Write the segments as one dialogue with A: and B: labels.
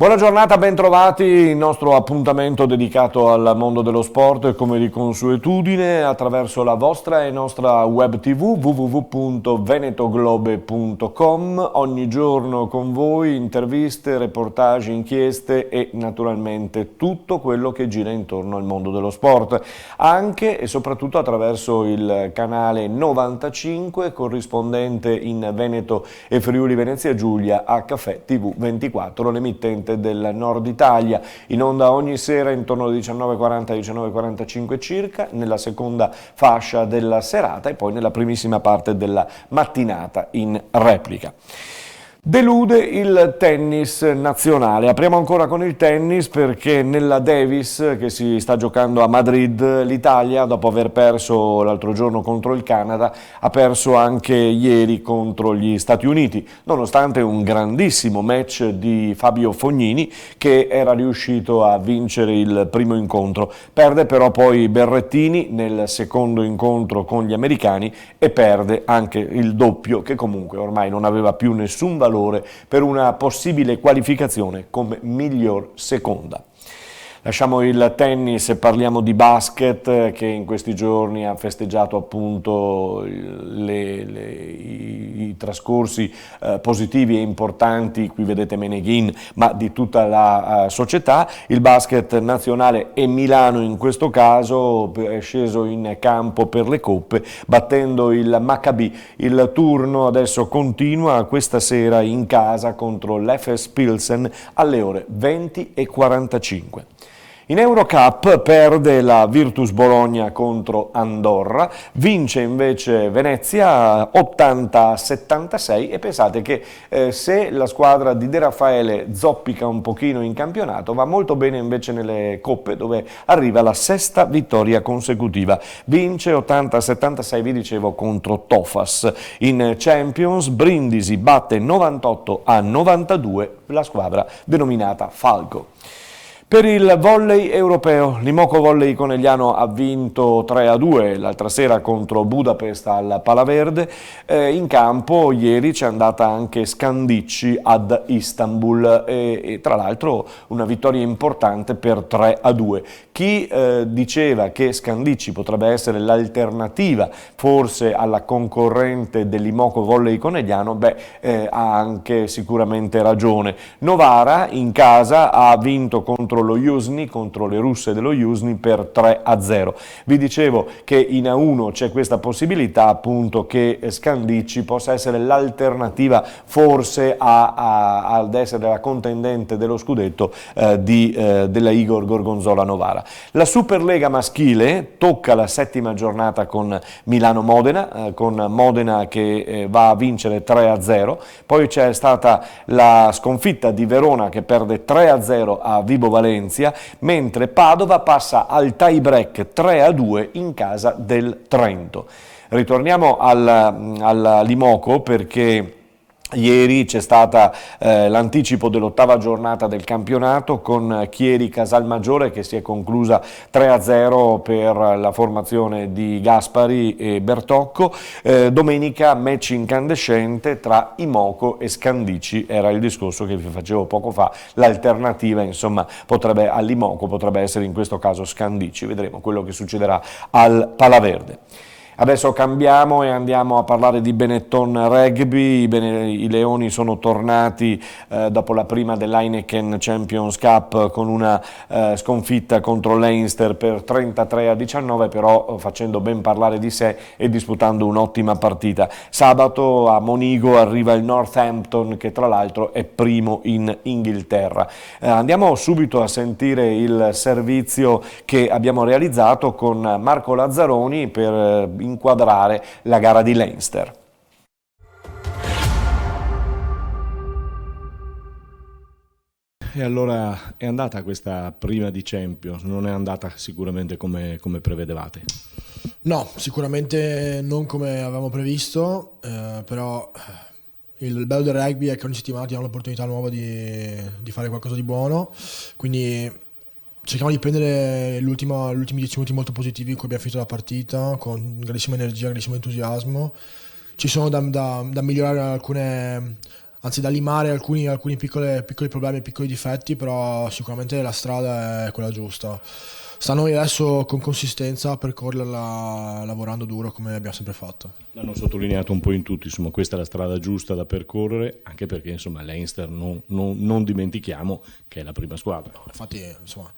A: Buona giornata, ben trovati, il nostro appuntamento dedicato al mondo dello sport come di consuetudine attraverso la vostra e nostra web tv www.venetoglobe.com. Ogni giorno con voi interviste, reportage, inchieste e naturalmente tutto quello che gira intorno al mondo dello sport, anche e soprattutto attraverso il canale 95 corrispondente in Veneto e Friuli Venezia Giulia a Caffè TV 24, l'emittente del Nord Italia, in onda ogni sera intorno alle 19:40 19:45 circa, nella seconda fascia della serata e poi nella primissima parte della mattinata in replica. Delude il tennis nazionale. Apriamo ancora con il tennis perché nella Davis che si sta giocando a Madrid l'Italia, dopo aver perso l'altro giorno contro il Canada, ha perso anche ieri contro gli Stati Uniti, nonostante un grandissimo match di Fabio Fognini che era riuscito a vincere il primo incontro. Perde però poi Berrettini nel secondo incontro con gli americani e perde anche il doppio che comunque ormai non aveva più nessun valore per una possibile qualificazione come miglior seconda. Lasciamo il tennis e parliamo di basket che in questi giorni ha festeggiato appunto i trascorsi positivi e importanti, qui vedete Meneghin, ma di tutta la società. Il basket nazionale e Milano in questo caso è sceso in campo per le coppe battendo il Maccabi. Il turno adesso continua questa sera in casa contro l'Efes Pilsen alle ore 20:45. In Eurocup perde la Virtus Bologna contro Andorra, vince invece Venezia 80-76 e pensate che se la squadra di De Raffaele zoppica un pochino in campionato va molto bene invece nelle coppe dove arriva la sesta vittoria consecutiva. Vince 80-76, vi dicevo, contro Tofas. In Champions Brindisi batte 98-92 la squadra denominata Falco. Per il volley europeo, l'Imoco Volley Conegliano ha vinto 3-2 l'altra sera contro Budapest al Palaverde. In campo ieri c'è andata anche Scandicci ad Istanbul e tra l'altro una vittoria importante per 3-2. Chi diceva che Scandicci potrebbe essere l'alternativa forse alla concorrente dell'Imoco Volley Conegliano, ha anche sicuramente ragione. Novara in casa ha vinto contro lo Yuzhny, contro le russe dello Yuzhny per 3-0. Vi dicevo che in A1 c'è questa possibilità appunto che Scandicci possa essere l'alternativa forse ad essere la contendente dello scudetto della Igor Gorgonzola Novara. La Superlega maschile tocca la settima giornata con Milano-Modena, con Modena che va a vincere 3-0, poi c'è stata la sconfitta di Verona che perde 3-0 a Vibo Valentia, mentre Padova passa al tie break 3-2 in casa del Trento. Ritorniamo all'Imoco perché ieri c'è stata l'anticipo dell'ottava giornata del campionato con Chieri-Casalmaggiore che si è conclusa 3-0 per la formazione di Gaspari e Bertocco. Domenica match incandescente tra Imoco e Scandicci, era il discorso che vi facevo poco fa, l'alternativa insomma all'Imoco potrebbe essere in questo caso Scandicci, vedremo quello che succederà al Palaverde. Adesso cambiamo e andiamo a parlare di Benetton Rugby. I Leoni sono tornati dopo la prima dell'Heineken Champions Cup con una sconfitta contro Leinster per 33-19, però facendo ben parlare di sé e disputando un'ottima partita. Sabato a Monigo arriva il Northampton che tra l'altro è primo in Inghilterra. Andiamo subito a sentire il servizio che abbiamo realizzato con Marco Lazzaroni per inquadrare la gara di Leinster.
B: E allora è andata questa prima di Champions? Non è andata sicuramente come prevedevate?
C: No, sicuramente non come avevamo previsto, però il bello del rugby è che ogni settimana ti dà un'opportunità nuova di fare qualcosa di buono, quindi cerchiamo di prendere gli ultimi 10 minuti molto positivi in cui abbiamo finito la partita, con grandissima energia, grandissimo entusiasmo. Ci sono da migliorare anzi da limare alcuni piccoli problemi, piccoli difetti, però sicuramente la strada è quella giusta. Sta a noi adesso con consistenza a percorrerla lavorando duro come abbiamo sempre fatto.
B: L'hanno sottolineato un po' in tutti, insomma, questa è la strada giusta da percorrere, anche perché insomma l'Einster non dimentichiamo che è la prima squadra.
C: Infatti insomma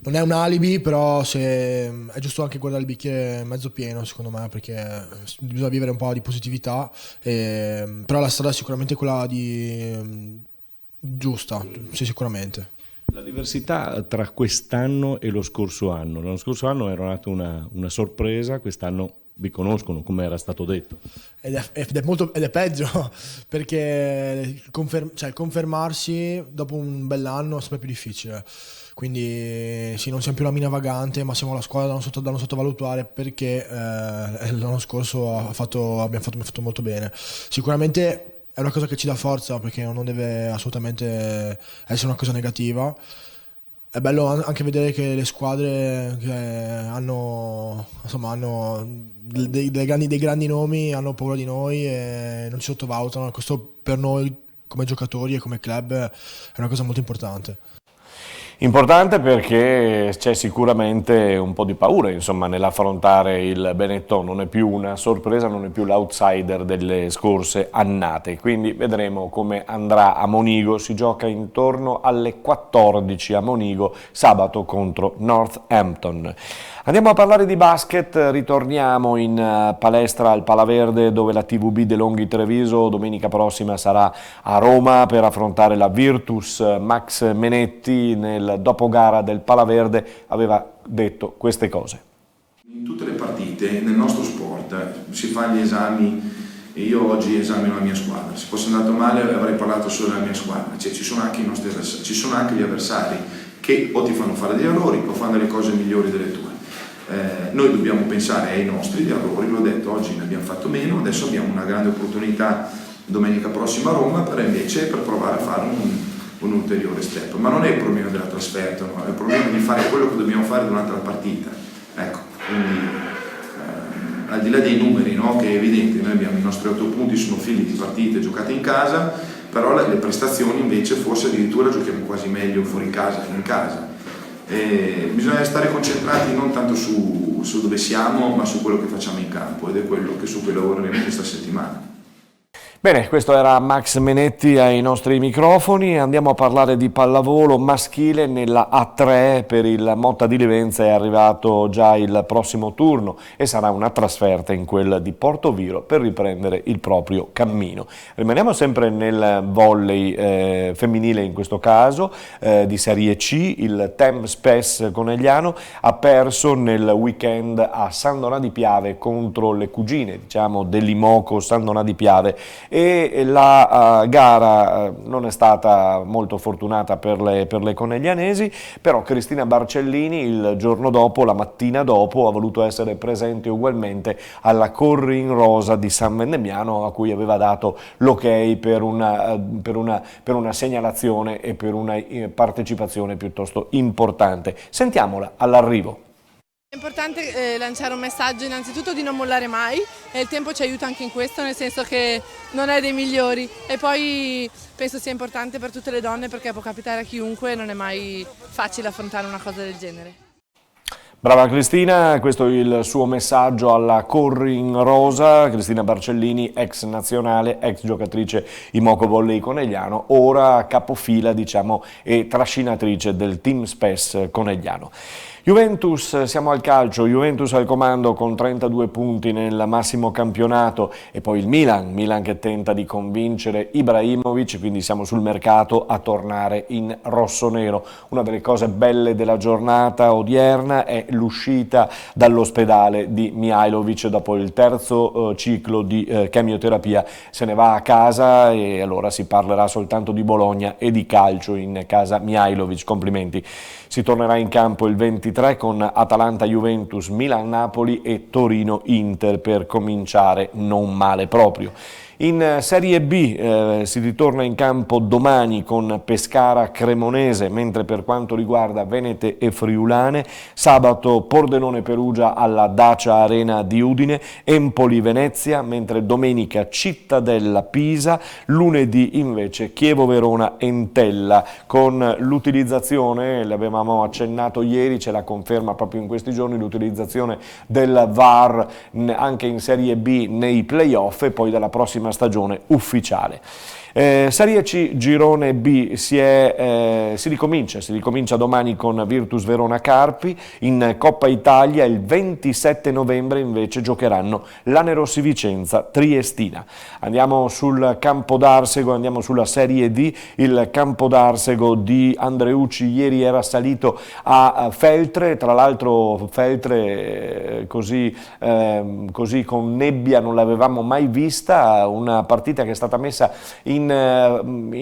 C: non è un alibi, però è giusto anche guardare il bicchiere mezzo pieno secondo me, perché bisogna vivere un po' di positività, però la strada è sicuramente quella giusta, sì, sicuramente.
B: La diversità tra quest'anno e lo scorso anno. L'anno scorso anno era nata una sorpresa, quest'anno vi conoscono, come era stato detto.
C: Ed è peggio, perché confermarsi dopo un bell'anno è sempre più difficile. Quindi sì, non siamo più la mina vagante, ma siamo la squadra da non sottovalutare, perché l'anno scorso abbiamo fatto molto bene. Sicuramente è una cosa che ci dà forza, perché non deve assolutamente essere una cosa negativa. È bello anche vedere che le squadre che hanno dei grandi nomi hanno paura di noi e non ci sottovalutano. Questo per noi come giocatori e come club è una cosa molto importante.
A: Importante perché c'è sicuramente un po' di paura, insomma, nell'affrontare il Benetton. Non è più una sorpresa, non è più l'outsider delle scorse annate, quindi vedremo come andrà a Monigo. Si gioca intorno alle 14 a Monigo, sabato contro Northampton. Andiamo a parlare di basket, ritorniamo in palestra al Palaverde, dove la TVB De Longhi Treviso domenica prossima sarà a Roma per affrontare la Virtus. Max Menetti nel dopogara del Palaverde aveva detto queste cose.
D: In tutte le partite, nel nostro sport, si fanno gli esami e io oggi esamino la mia squadra. Se fosse andato male avrei parlato solo della mia squadra, cioè ci sono anche i nostri avversari, ci sono anche gli avversari che o ti fanno fare degli errori o fanno delle cose migliori delle tue. Noi dobbiamo pensare ai nostri errori, l'ho detto, oggi ne abbiamo fatto meno, adesso abbiamo una grande opportunità domenica prossima a Roma per provare a fare un ulteriore step. Ma non è il problema della trasferta, no? È il problema di fare quello che dobbiamo fare durante la partita. Ecco, quindi al di là dei numeri, no, che è evidente, noi abbiamo i nostri 8 punti, sono figli di partite giocate in casa, però le prestazioni invece forse addirittura giochiamo quasi meglio fuori casa che in casa. Bisogna stare concentrati non tanto su dove siamo, ma su quello che facciamo in campo, ed è quello su cui lavoreremo questa settimana.
A: Bene, questo era Max Menetti ai nostri microfoni. Andiamo a parlare di pallavolo maschile. Nella A3 per il Motta di Livenza è arrivato già il prossimo turno e sarà una trasferta in quel di Portoviro per riprendere il proprio cammino. Rimaniamo sempre nel volley femminile, in questo caso di Serie C. Il Tem Spes Conegliano ha perso nel weekend a San Donà di Piave contro le cugine, diciamo, dell'Imoco San Donà di Piave, e la gara non è stata molto fortunata per le coneglianesi, però Cristina Barcellini il giorno dopo, la mattina dopo, ha voluto essere presente ugualmente alla Corri in Rosa di San Vendemiano, a cui aveva dato l'ok per una segnalazione e per una partecipazione piuttosto importante. Sentiamola all'arrivo.
E: È importante lanciare un messaggio innanzitutto di non mollare mai, e il tempo ci aiuta anche in questo, nel senso che non è dei migliori, e poi penso sia importante per tutte le donne, perché può capitare a chiunque e non è mai facile affrontare una cosa del genere.
A: Brava Cristina, questo è il suo messaggio alla Corri in Rosa. Cristina Barcellini, ex nazionale, ex giocatrice Imoco Volley Conegliano, ora capofila, diciamo, e trascinatrice del Team Spes Conegliano. Juventus, siamo al calcio, Juventus al comando con 32 punti nel massimo campionato, e poi il Milan che tenta di convincere Ibrahimovic, quindi siamo sul mercato a tornare in rossonero. Una delle cose belle della giornata odierna è l'uscita dall'ospedale di Mihajlovic dopo il terzo ciclo di chemioterapia. Se ne va a casa e allora si parlerà soltanto di Bologna e di calcio in casa Mihajlovic. Complimenti. Si tornerà in campo il 23 con Atalanta-Juventus, Milan-Napoli e Torino-Inter per cominciare non male proprio. In Serie B si ritorna in campo domani con Pescara Cremonese, mentre per quanto riguarda Venete e Friulane, sabato Pordenone Perugia alla Dacia Arena di Udine, Empoli Venezia, mentre domenica Cittadella Pisa, lunedì invece Chievo Verona Entella, con l'utilizzazione, le avevamo accennato ieri, c'è la conferma proprio in questi giorni, l'utilizzazione del VAR anche in Serie B nei playoff e poi dalla prossima stagione ufficiale. Serie C, Girone B, si ricomincia domani con Virtus Verona Carpi. In Coppa Italia il 27 novembre invece giocheranno l'Anerossi Vicenza Triestina. Andiamo sul Campo d'Arsego, andiamo sulla Serie D. Il Campo d'Arsego di Andreucci ieri era salito a Feltre, tra l'altro Feltre così con nebbia non l'avevamo mai vista, una partita che è stata messa in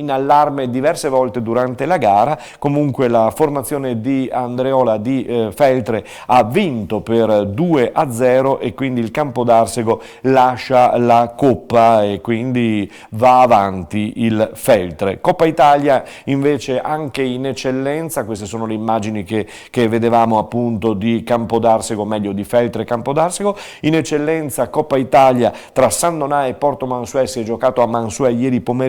A: allarme diverse volte durante la gara. Comunque la formazione di Andreola di Feltre ha vinto per 2-0 e quindi il Campo d'Arsego lascia la Coppa e quindi va avanti il Feltre. Coppa Italia invece anche in eccellenza, queste sono le immagini che vedevamo appunto di Campo d'Arsego, meglio di Feltre e Campo d'Arsego. In eccellenza Coppa Italia tra San Donà e Porto Mansuè, si è giocato a Mansuè ieri pomeriggio,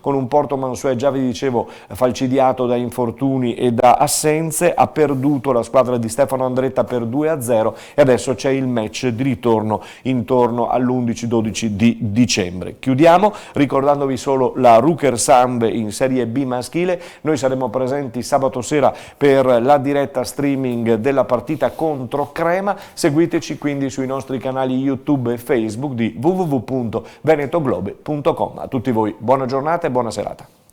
A: con un Porto Mansuè, già vi dicevo, falcidiato da infortuni e da assenze. Ha perduto la squadra di Stefano Andretta per 2-0 e adesso c'è il match di ritorno intorno all'11-12 di dicembre. Chiudiamo ricordandovi solo la Ruker Sambe in Serie B maschile. Noi saremo presenti sabato sera per la diretta streaming della partita contro Crema. Seguiteci quindi sui nostri canali YouTube e Facebook di www.venetoglobe.com. A tutti voi buona giornata e buona serata.